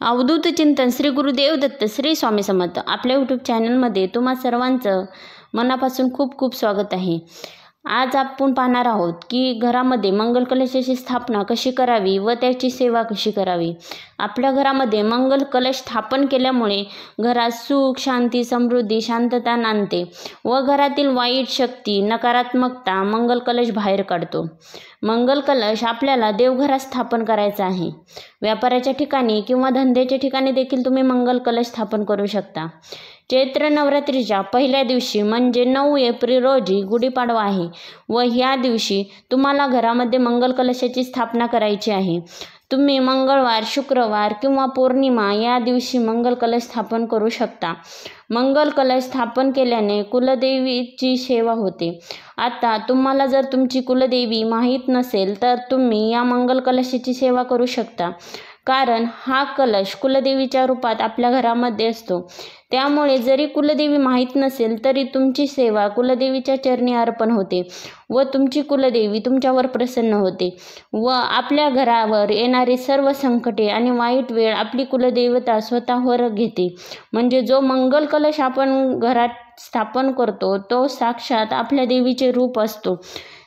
अवधूत चिंतन श्री गुरुदेव दत्त श्री स्वामी समर्थ आपल्या यूट्यूब चॅनलमध्ये तुम्हा सर्वांचं मनापासून खूप खूप स्वागत आहे। आज आपण पाहणार आहोत की घरामध्ये मंगल कलशाची स्थापना कशी करावी व त्याची सेवा कशी करावी। आपल्या घरामध्ये मंगल कलश स्थापन केल्यामुळे घरात सुख, शांती, समृद्धी, शांतता नांदते व घरातील वाईट शक्ती, नकारात्मकता मंगल कलश बाहेर काढतो। मंगल कलश आपल्याला देवघरात स्थापन करायचा आहे। व्यापाराच्या ठिकाणी किंवा धंद्याच्या ठिकाणी देखील तुम्ही मंगल कलश स्थापन करू शकता। चैत्र नवरात्रीच्या पहिल्या दिवशी म्हणजे 9 एप्रिल रोजी गुढीपाडवा आहे व ह्या दिवशी तुम्हाला घरामध्ये मंगल कलशाची स्थापना करायची आहे। तुम्ही मंगळवार, शुक्रवार किंवा पौर्णिमा या दिवशी मंगल कलश स्थापन करू शकता। मंगल कलश स्थापन केल्याने कुलदेवीची सेवा होते। आता तुम्हाला जर तुमची कुलदेवी माहीत नसेल तर तुम्ही या मंगल कलशाची सेवा करू शकता, कारण हा कलश कुलदेवीच्या रूपात आपल्या घरामध्ये असतो। त्यामुळे जरी कुलदेवी माहीत नसेल तरी तुमची सेवा कुलदेवीच्या चरणी अर्पण होते व तुमची कुलदेवी तुमच्यावर प्रसन्न होते व आपल्या घरावर येणारी सर्व संकटे आणि वाईट वेळ आपली कुलदेवता स्वतःवर घेते। म्हणजे जो मंगल कलश आपण घरात स्थापन करतो तो साक्षात आपल्या देवीचे रूप असतो।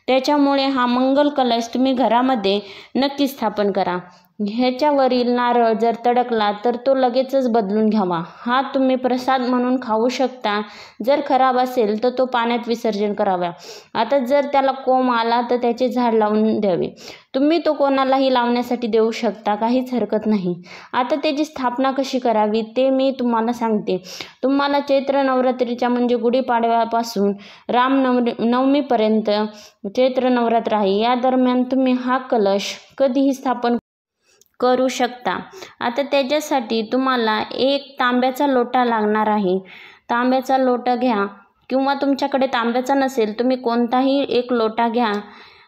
त्याच्यामुळे हा मंगल कलश तुम्ही घरामध्ये नक्की स्थापन करा। ह्याच्यावरील नारळ जर तडकला तर तो लगेचच बदलून घ्यावा। हा तुम्ही प्रसाद म्हणून खाऊ शकता। जर खराब असेल तर तो पाण्यात विसर्जन करावा। आता जर त्याला कोंब आला तर त्याचे झाड लावून द्यावे। तुम्ही तो कोणालाही लावण्यासाठी देऊ शकता, काहीच हरकत नाही। आता त्याची स्थापना कशी करावी ते मी तुम्हाला सांगते। तुम्हाला चैत्र नवरात्रीच्या म्हणजे गुढीपाडव्यापासून रामनवमीपर्यंत चैत्र नवरात्र आहे, या दरम्यान तुम्ही हा कलश कधीही स्थापन करू शकता। आता त्याच्यासाठी तुम्हाला एक तांब्याचा लोटा लागणार आहे। तांब्याचा लोटा घ्या किंवा तुमच्याकडे तांब्याचा नसेल तुम्ही कोणताही एक लोटा घ्या।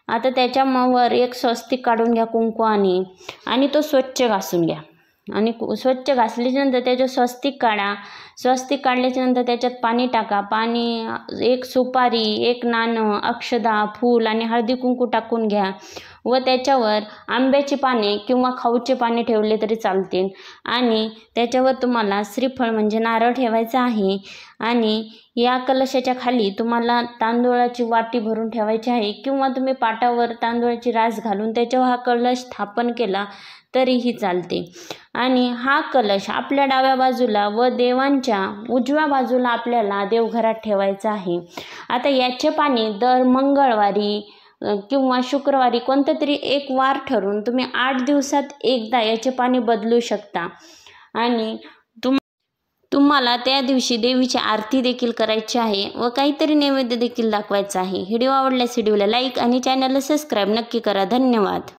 आता त्याच्यावर एक स्वस्तिक काढून घ्या कुंकवाने आणि तो स्वच्छ घासून घ्या आणि स्वच्छ घासल्याच्यानंतर त्याचे स्वस्तिक काढा। स्वस्तिक काढल्याच्यानंतर त्याच्यात पाणी टाका। पाणी, एक सुपारी, एक नाणं, अक्षदा, फूल आणि हळदी कुंकू टाकून घ्या व त्याच्यावर आंब्याची पाने किंवा खाऊचे पाने ठेवले तरी चालतील आणि त्याच्यावर तुम्हाला श्रीफळ म्हणजे नारळ ठेवायचा आहे आणि या कलशाच्या खाली तुम्हाला तांदूळाची वाटी भरून ठेवायची आहे किंवा तुम्ही पाटावर तांदूळाची रास घालून त्याच्यावर हा कलश स्थापन केला तरीही चालते। आणि हा कलश आपल्या डाव्या बाजूला व देवांच्या उजव्या बाजूला आपल्याला देवघरात ठेवायचा आहे। आता याचे पाणी दर मंगळवारी किंवा शुक्रवारी कोणता तरी एक वार ठरवून तुम्ही 8 दिवसात एकदा याचे पाणी बदलू शकता आणि तुम्हाला त्या दिवशी देवीची आरती देखील करायची आहे व काहीतरी नैवेद्य देखील दाखवायचा आहे। व्हिडिओ आवडल्यास व्हिडिओला लाईक आणि चॅनलला सबस्क्राईब नक्की करा। धन्यवाद।